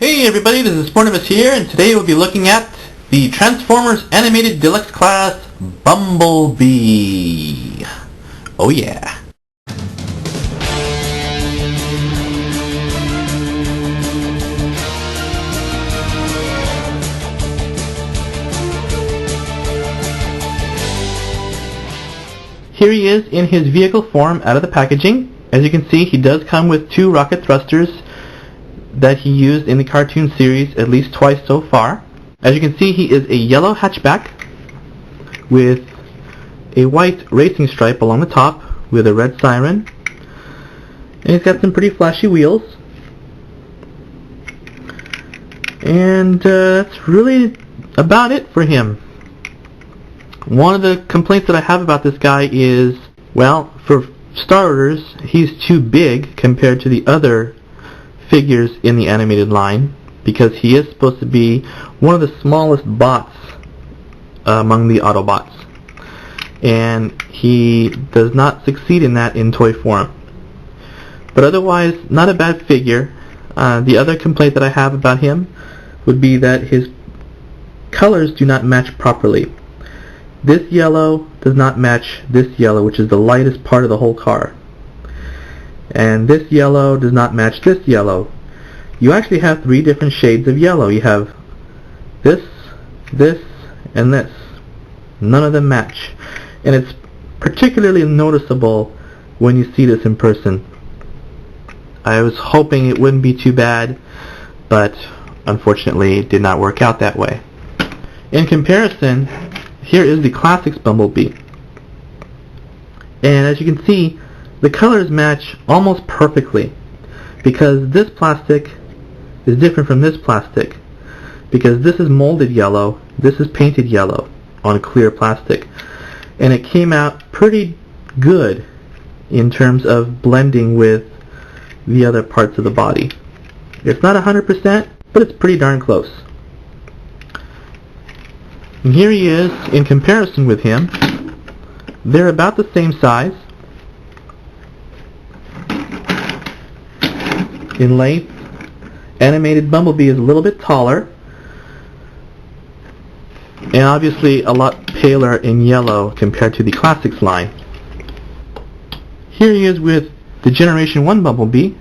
Hey everybody, this is Sportimus here, and today we'll be looking at the Transformers Animated Deluxe Class Bumblebee. Oh yeah. Here he is in his vehicle form out of the packaging. As you can see, he does come with two rocket thrusters that he used in the cartoon series at least twice so far. As you can see, he is a yellow hatchback with a white racing stripe along the top with a red siren. And he's got some pretty flashy wheels. And that's really about it for him. One of the complaints that I have about this guy is, well, for starters, he's too big compared to the other figures in the animated line, because he is supposed to be one of the smallest bots among the Autobots, and he does not succeed in that in toy form. But otherwise, not a bad figure. The other complaint that I have about him would be that his colors do not match properly. This yellow does not match this yellow, which is the lightest part of the whole car. And this yellow does not match this yellow. You actually have three different shades of yellow. You have this, this, and this. None of them match. And it's particularly noticeable when you see this in person. I was hoping it wouldn't be too bad, but unfortunately it did not work out that way. In comparison, here is the Classics Bumblebee. And as you can see, the colors match almost perfectly, because this plastic is different from this plastic, because this is molded yellow, this is painted yellow on clear plastic, and it came out pretty good in terms of blending with the other parts of the body. It's not 100%, but it's pretty darn close. And here he is in comparison with him. They're about the same size in length. Animated Bumblebee is a little bit taller, and obviously a lot paler in yellow compared to the Classics line. Here he is with the Generation 1 Bumblebee.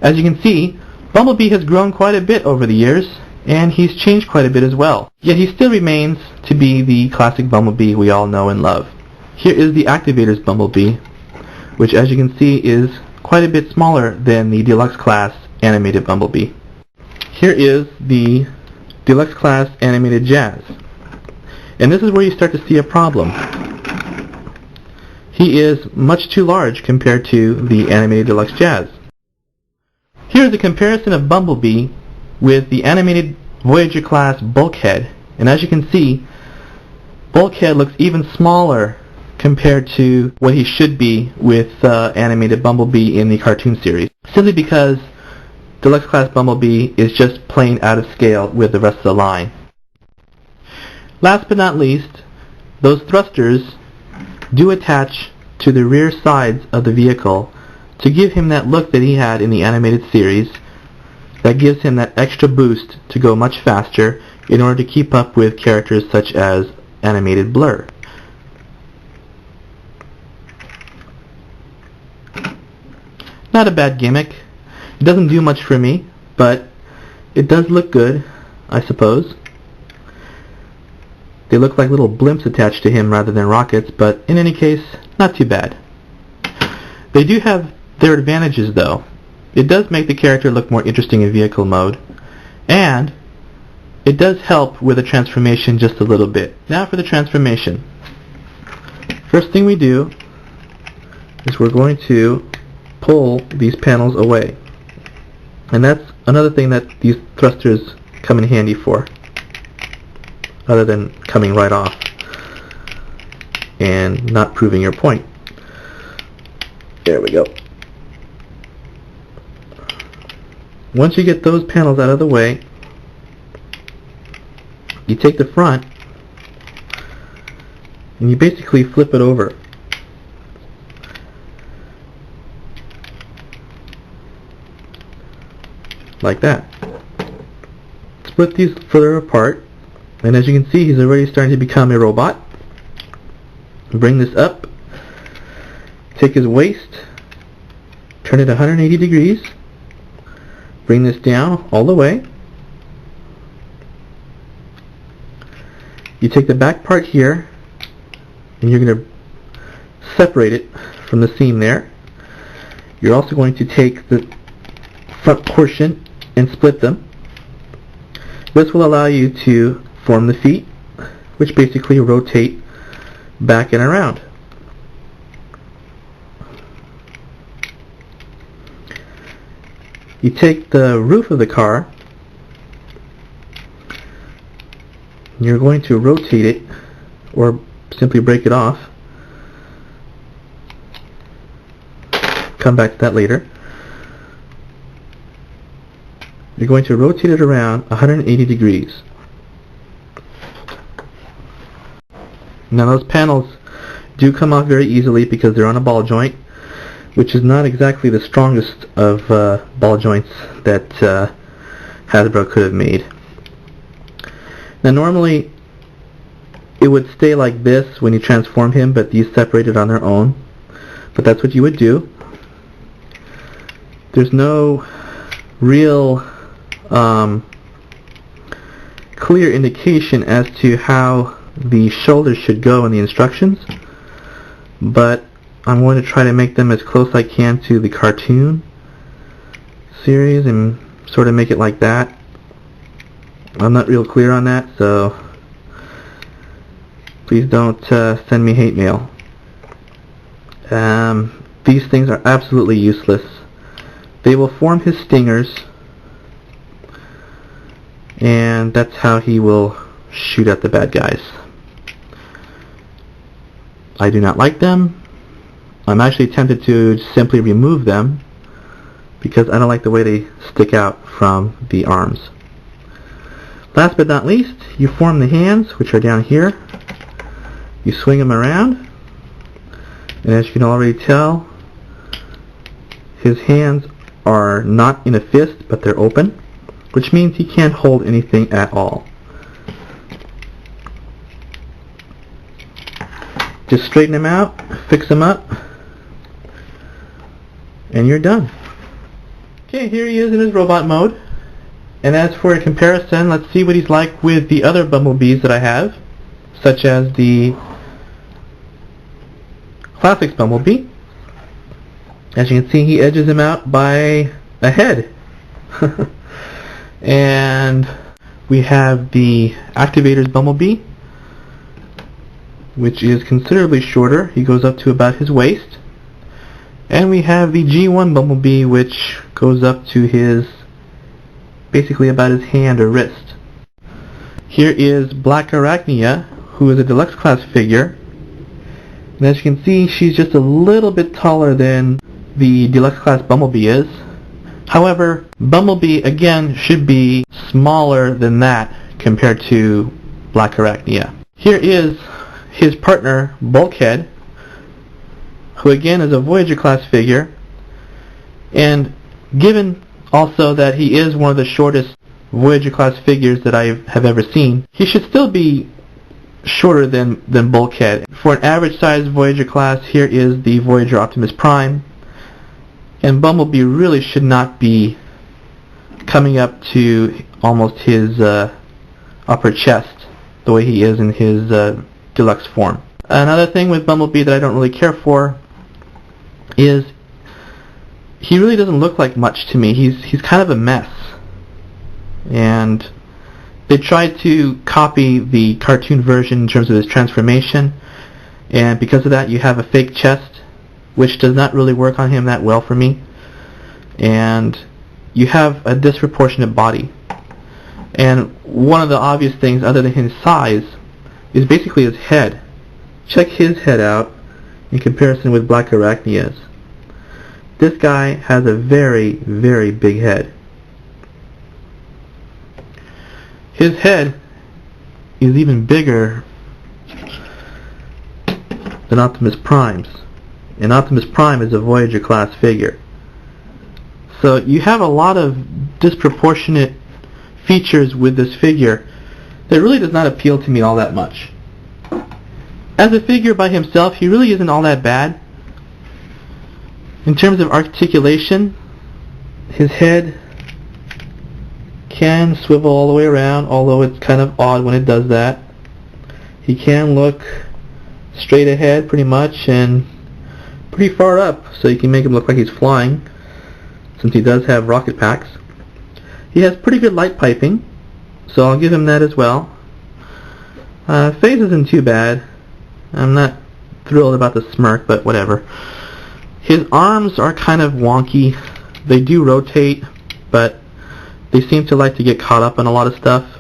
As you can see, Bumblebee has grown quite a bit over the years, and he's changed quite a bit as well. Yet he still remains to be the classic Bumblebee we all know and love. Here is the Activator's Bumblebee, which as you can see is quite a bit smaller than the Deluxe Class Animated Bumblebee. Here is the Deluxe Class Animated Jazz. And this is where you start to see a problem. He is much too large compared to the Animated Deluxe Jazz. Here is a comparison of Bumblebee with the animated Voyager class Bulkhead, and as you can see, Bulkhead looks even smaller compared to what he should be with animated Bumblebee in the cartoon series, simply because Deluxe class Bumblebee is just plain out of scale with the rest of the line. Last but not least, those thrusters do attach to the rear sides of the vehicle to give him that look that he had in the animated series. That gives him that extra boost to go much faster in order to keep up with characters such as animated Blur. Not a bad gimmick. It doesn't do much for me, but it does look good, I suppose. They look like little blimps attached to him rather than rockets, but in any case, not too bad. They do have their advantages though. It does make the character look more interesting in vehicle mode, and it does help with the transformation just a little bit. Now for the transformation. First thing we do is we're going to pull these panels away. And that's another thing that these thrusters come in handy for, other than coming right off and not proving your point. There we go. Once you get those panels out of the way, you take the front and you basically flip it over. Like that. split these further apart, and as you can see, he's already starting to become a robot. Bring this up, take his waist, turn it 180 degrees, bring this down all the way. You take the back part here, and you're going to separate it from the seam there. You're also going to take the front portion and split them. This will allow you to form the feet, which basically rotate back and around. You take the roof of the car, you're going to rotate it or simply break it off. Come back to that later. You're going to rotate it around 180 degrees. Now those panels do come off very easily because they're on a ball joint, which is not exactly the strongest of ball joints that Hasbro could have made. Now normally it would stay like this when you transform him, but these separated on their own. But that's what you would do. There's no real clear indication as to how the shoulders should go in the instructions, but I'm going to try to make them as close as I can to the cartoon series and sort of make it like that. I'm not real clear on that, so please don't send me hate mail. These things are absolutely useless. They will form his stingers, and that's how he will shoot at the bad guys. I do not like them. I'm actually tempted to simply remove them because I don't like the way they stick out from the arms. Last but not least, you form the hands, which are down here. You swing them around, and as you can already tell, his hands are not in a fist, but they're open, which means he can't hold anything at all. Just straighten him out, fix him up, and you're done. Okay, here he is in his robot mode. And as for a comparison, let's see what he's like with the other bumblebees that I have, such as the Classics Bumblebee. As you can see, he edges him out by a head. And we have the Activator's Bumblebee, which is considerably shorter. He goes up to about his waist. And we have the G1 Bumblebee, which goes up to his, basically about his hand or wrist. Here is Black Arachnia, who is a deluxe class figure. And as you can see, she's just a little bit taller than the deluxe class Bumblebee is. However, Bumblebee again should be smaller than that compared to Black Arachnia. Here is his partner, Bulkhead, who again is a Voyager class figure, and given also that he is one of the shortest Voyager class figures that I have ever seen, he should still be shorter than Bulkhead. For an average size Voyager class, here is the Voyager Optimus Prime, and Bumblebee really should not be coming up to almost his upper chest the way he is in his deluxe form. Another thing with Bumblebee that I don't really care for is he really doesn't look like much to me. He's kind of a mess. And they tried to copy the cartoon version in terms of his transformation, and because of that you have a fake chest, which does not really work on him that well for me, and you have a disproportionate body. And one of the obvious things other than his size is basically his head. Check his head out in comparison with Black Arachnia's. This guy has a very, very big head. His head is even bigger than Optimus Prime's. And Optimus Prime is a Voyager class figure. So you have a lot of disproportionate features with this figure that really does not appeal to me all that much. As a figure by himself, he really isn't all that bad. In terms of articulation, his head can swivel all the way around, although it's kind of odd when it does that. He can look straight ahead pretty much and pretty far up, so you can make him look like he's flying, since he does have rocket packs. He has pretty good light piping, so I'll give him that as well. Face isn't too bad. I'm not thrilled about the smirk, but whatever. His arms are kind of wonky. They do rotate, but they seem to like to get caught up in a lot of stuff.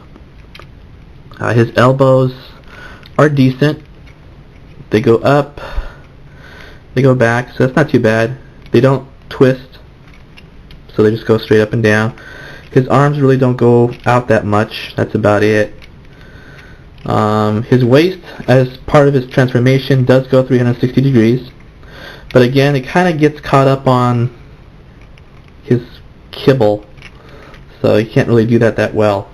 His elbows are decent. They go up, they go back, so that's not too bad. They don't twist, so they just go straight up and down. His arms really don't go out that much. That's about it. His waist, as part of his transformation, does go 360 degrees. But again, it kind of gets caught up on his kibble, so he can't really do that well.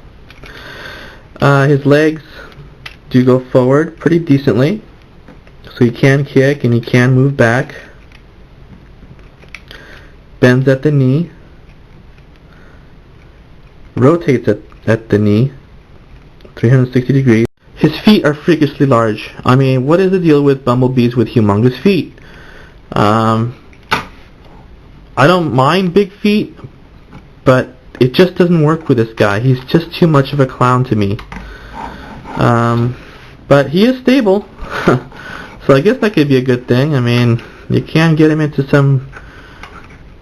His legs do go forward pretty decently, so he can kick and he can move back. Bends at the knee. Rotates at the knee 360 degrees. His feet are freakishly large. I mean, what is the deal with bumblebees with humongous feet? I don't mind big feet, but it just doesn't work with this guy. He's just too much of a clown to me. But he is stable, so I guess that could be a good thing. I mean, you can get him into some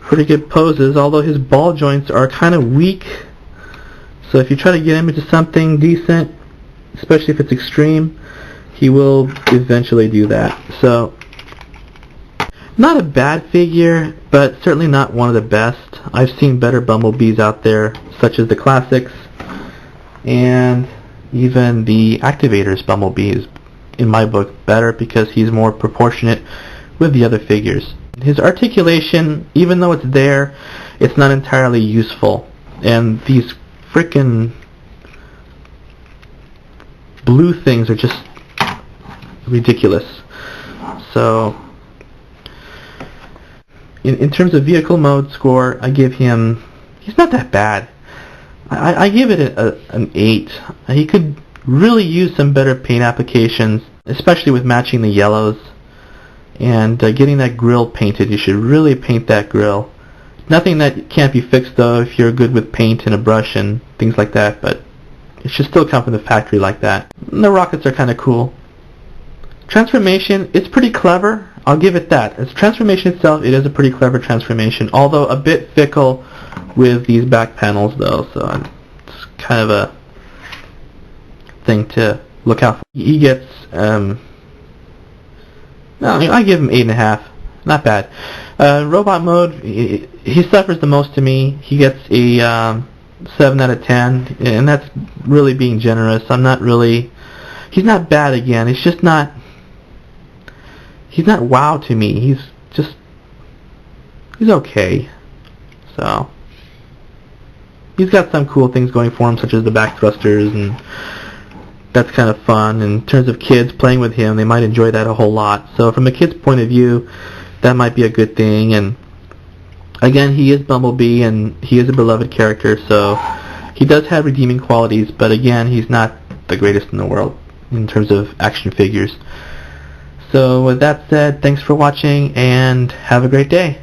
pretty good poses, although his ball joints are kind of weak. So if you try to get him into something decent, especially if it's extreme, he will eventually do that. So, not a bad figure, but certainly not one of the best. I've seen better bumblebees out there, such as the classics, and even the Activator's bumblebee is, in my book, better because he's more proportionate with the other figures. His articulation, even though it's there, it's not entirely useful. And these frickin' blue things are just ridiculous. So, in terms of vehicle mode score, I give him, he's not that bad. I give it an 8. He could really use some better paint applications, especially with matching the yellows and getting that grill painted. You should really paint that grill. Nothing that can't be fixed though if you're good with paint and a brush and things like that, but it should still come from the factory like that. And the rockets are kind of cool. Transformation, it's pretty clever. I'll give it that. As transformation itself, it is a pretty clever transformation, although a bit fickle with these back panels though, so it's kind of a thing to look out for. He gets, no, I give him 8.5. Not bad. Robot mode, he suffers the most to me. He gets a 7 out of 10, and that's really being generous. I'm not really, he's not bad again. It's just not, he's not wow to me. He's okay. So, he's got some cool things going for him, such as the back thrusters, and that's kind of fun. In terms of kids playing with him, they might enjoy that a whole lot. So from a kid's point of view, that might be a good thing. And again, he is Bumblebee, and he is a beloved character, so he does have redeeming qualities, but again, he's not the greatest in the world in terms of action figures. So with that said, thanks for watching, and have a great day.